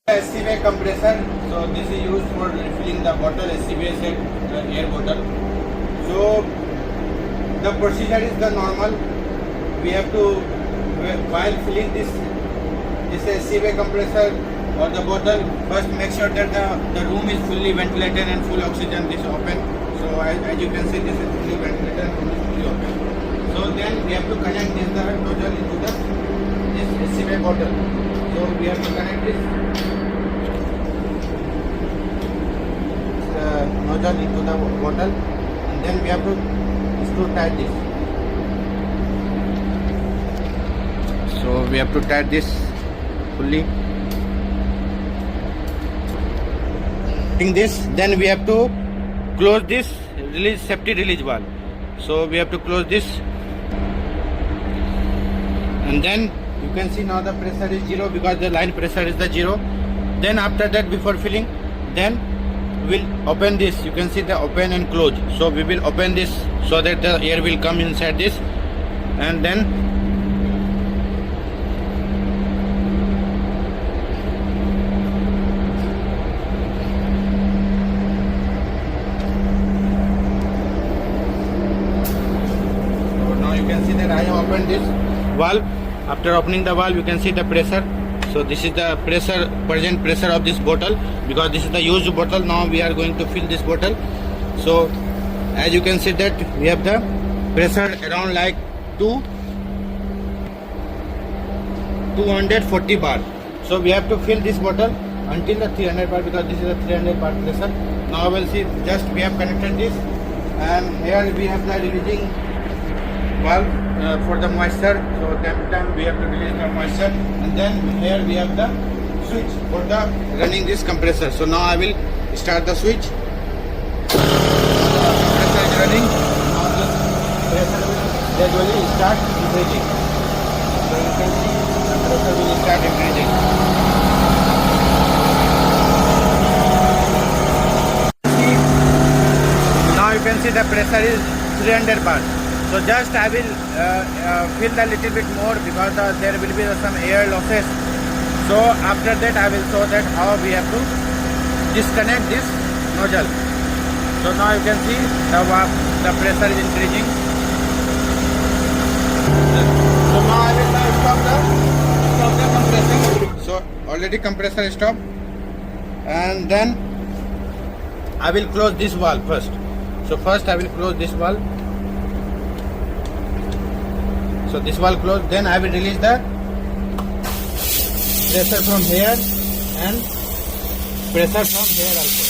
SCBA compressor. So this is used for refilling the bottle, SCBA set air bottle. So the procedure is the normal. We have to, while filling this SCBA compressor or the bottle, first make sure that the room is fully ventilated and full oxygen is open. So as you can see, this is fully ventilated and room is fully open. So then we have to connect this the nozzle into this SCBA bottle. So we have to connect this nozzle into the bottle, and then we have to screw tight this. So we have to tight this fully. This, then we have to close this release safety release valve. So we have to close this, and then you can see now the pressure is 0 because the line pressure is the 0. Then after that, before filling, then we'll open this. You can see the open and close. So we will open this so that the air will come inside this, and then you can see that I have opened this valve. After opening the valve, you can see the pressure. So this is the present pressure of this bottle, because this is the used bottle. Now we are going to fill this bottle. So as you can see that we have the pressure around like 240 bar. So we have to fill this bottle until the 300 bar, because this is a 300 bar pressure. Now we will see, just we have connected this, and here we have the releasing valve for the moisture. So time we have to release the moisture, and then here we have the switch for the running this compressor. So now I will start the switch. Compressor is running. Now this pressure will gradually start increasing. So you can see the pressure will start increasing. Now you can see the pressure is 300 bar. So just I will fill a little bit more, because there will be some air losses. So after that I will show that how we have to disconnect this nozzle. So now you can see the pressure is increasing. So now I will stop the compressing. So already compressor stopped, and then I will close this valve first. So first I will close this valve. So this valve closed, then I will release the pressure from here and pressure from here also.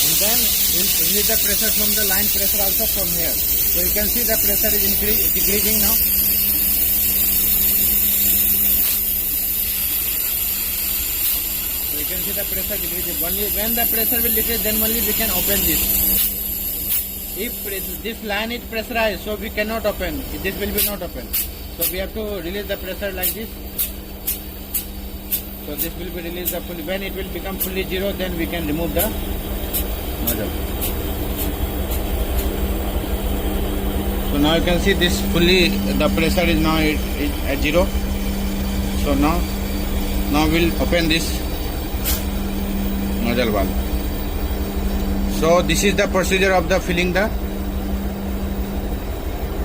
And then we'll release the pressure from the line pressure also from here. So you can see the pressure is decreasing now. So you can see the pressure decreasing. Only when the pressure will decrease, then only we can open this. If this line is pressurized, so we cannot open. This will be not open. So we have to release the pressure like this. So this will be released fully. When it will become fully 0, then we can remove the nozzle. So now you can see this fully, the pressure is now at 0. So now we'll open this nozzle valve. So this is the procedure of the filling the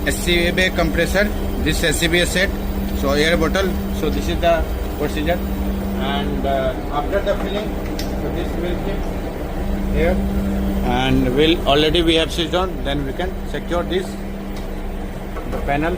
SCBA compressor, this SCBA set, so air bottle. So this is the procedure, and after the filling, so this will be here, and we have switched on. Then we can secure this the panel.